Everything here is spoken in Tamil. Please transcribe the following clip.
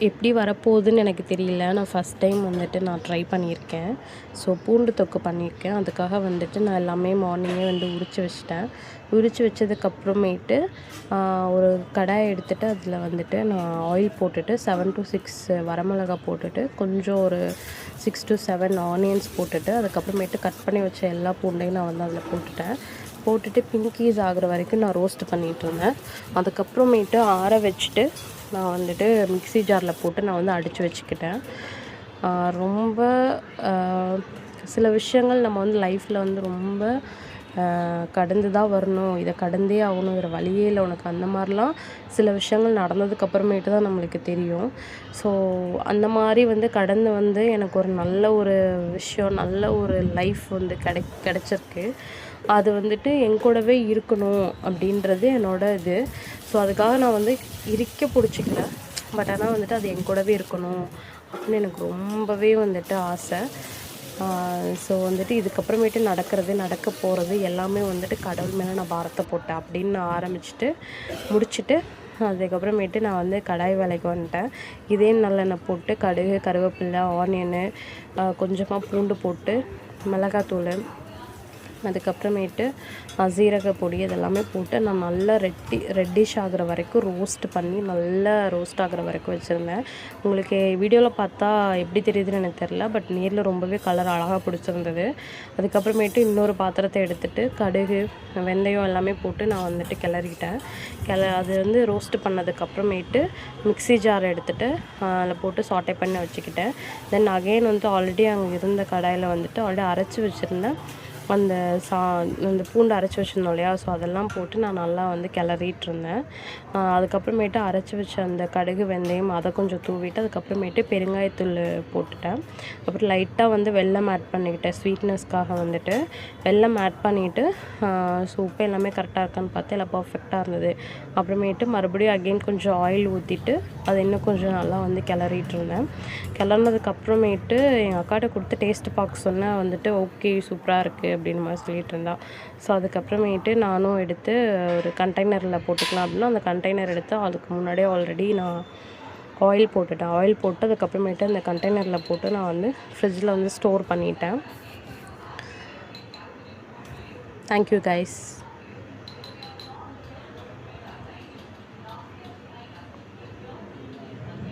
எப்படி வரப்போகுதுன்னு எனக்கு தெரியல. நான் ஃபஸ்ட் டைம் வந்துட்டு நான் ட்ரை பண்ணியிருக்கேன். ஸோ பூண்டு தொக்கு பண்ணியிருக்கேன். அதுக்காக வந்துட்டு நான் எல்லாமே மார்னிங்கே வந்து உரித்து வச்சுட்டேன். உரித்து வச்சதுக்கப்புறமேட்டு ஒரு கடாய் எடுத்துகிட்டு அதில் வந்துட்டு நான் ஆயில் போட்டுட்டு 7 to 6 வரமிளகா போட்டுட்டு கொஞ்சம் ஒரு 6 to 7 ஆனியன்ஸ் போட்டுட்டு அதுக்கப்புறமேட்டு கட் பண்ணி வச்ச எல்லா பூண்டையும் நான் வந்து அதில் போட்டுட்டு பிங்கிஸ் ஆகிற வரைக்கும் நான் ரோஸ்ட் பண்ணிகிட்ருந்தேன். அதுக்கப்புறமேட்டு ஆற வச்சுட்டு நான் வந்துட்டு மிக்ஸி ஜாரில் போட்டு நான் வந்து அடித்து வச்சுக்கிட்டேன். ரொம்ப சில விஷயங்கள் நம்ம வந்து லைஃப்பில் வந்து ரொம்ப கடந்து தான் வரணும், இதை கடந்தே ஆகணும், வேறு வழியே இல்லை உனக்கு, அந்த மாதிரிலாம் சில விஷயங்கள் நடந்ததுக்கப்புறமேட்டு தான் நம்மளுக்கு தெரியும். ஸோ அந்த மாதிரி வந்து கடந்து வந்து எனக்கு ஒரு நல்ல ஒரு விஷயம், நல்ல ஒரு லைஃப் வந்து கிடச்சிருக்கு. அது வந்துட்டு என் கூடவே இருக்கணும் அப்படின்றது என்னோடய இது. ஸோ அதுக்காக நான் வந்து இறுக்கி பிடிச்சிக்கல. பட் ஆனால் வந்துட்டு அது என் கூடவே இருக்கணும் அப்படின்னு எனக்கு ரொம்பவே வந்துட்டு ஆசை. ஸோ வந்துட்டு இதுக்கப்புறமேட்டு நடக்க போகிறது எல்லாமே வந்துட்டு கடவுள் மேலே நான் பாரத்தை போட்டேன் அப்படின்னு நான் ஆரம்பிச்சுட்டு முடிச்சுட்டு அதுக்கப்புறமேட்டு நான் வந்து கடாய் வேலைக்கு வந்துட்டேன். இதே நல்லெண்ணெய் போட்டு கடுகு, கருவேப்பிலை, ஆனியனு, கொஞ்சமாக பூண்டு போட்டு மிளகாத்தூள், அதுக்கப்புறமேட்டு சீரக பொடி இதெல்லாமே போட்டு நான் நல்லா ரெட்டிஷ் ஆகிற வரைக்கும் ரோஸ்ட் பண்ணி நல்லா ரோஸ்ட் ஆகிற வரைக்கும் வச்சுருந்தேன். உங்களுக்கு வீடியோவில் பார்த்தா எப்படி தெரியுதுன்னு எனக்கு தெரில, பட் நேரில் ரொம்பவே கலர் அழகாக பிடிச்சிருந்தது. அதுக்கப்புறமேட்டு இன்னொரு பாத்திரத்தை எடுத்துகிட்டு கடுகு, வெந்தயம் எல்லாமே போட்டு நான் வந்துட்டு கிளறிட்டேன். அது வந்து ரோஸ்ட் பண்ணதுக்கப்புறமேட்டு மிக்ஸி ஜார் எடுத்துகிட்டு அதில் போட்டு சாட்டை பண்ணி வச்சுக்கிட்டேன். தென் அகெயின் வந்து ஆல்ரெடி அங்கே இருந்த கடாயில் வந்துட்டு ஆல்ரெடி அரைச்சி வச்சுருந்தேன் அந்த பூண்டு அரைச்சி வச்சுருந்தோம் இல்லையா, ஸோ அதெல்லாம் போட்டு நான் நல்லா வந்து கிளறிட்டுருந்தேன். அதுக்கப்புறமேட்டு அரைச்சி வச்ச அந்த கடுகு, வெந்தயம் அதை கொஞ்சம் தூவிட்டு அதுக்கப்புறமேட்டு பெருங்காயத்தூள் போட்டுட்டேன். அப்புறம் லைட்டாக வந்து வெல்லம் ஆட் பண்ணிக்கிட்டேன். ஸ்வீட்னஸ்க்காக வந்துட்டு வெல்லம் ஆட் பண்ணிவிட்டு ஸோ உப்பு எல்லாமே கரெக்டாக இருக்கான்னு பார்த்து எல்லாம் பர்ஃபெக்டாக இருந்தது. அப்புறமேட்டு மறுபடியும் அகெயின் கொஞ்சம் ஆயில் ஊற்றிட்டு அதை இன்னும் கொஞ்சம் நல்லா வந்து கிளறிட்டுருந்தேன். கிளறினதுக்கப்புறமேட்டு எங்கள் அக்காட்ட கொடுத்து டேஸ்ட்டு பார்க்க சொன்னேன். வந்துட்டு ஓகே சூப்பராக இருக்குது அப்படின்னு மாதிரி சொல்லிகிட்டு இருந்தா. ஸோ அதுக்கப்புறமேட்டு நானும் எடுத்து ஒரு கண்டெய்னரில் போட்டுக்கலாம் அப்படின்னா அந்த கண்டெய்னர் எடுத்து அதுக்கு முன்னாடியே ஆல்ரெடி நான் ஆயில் போட்டுட்டேன். ஆயில் போட்டு அதுக்கப்புறமேட்டு அந்த கண்டெய்னரில் போட்டு நான் வந்து ஃப்ரிட்ஜில் வந்து ஸ்டோர் பண்ணிட்டேன். Thank you guys.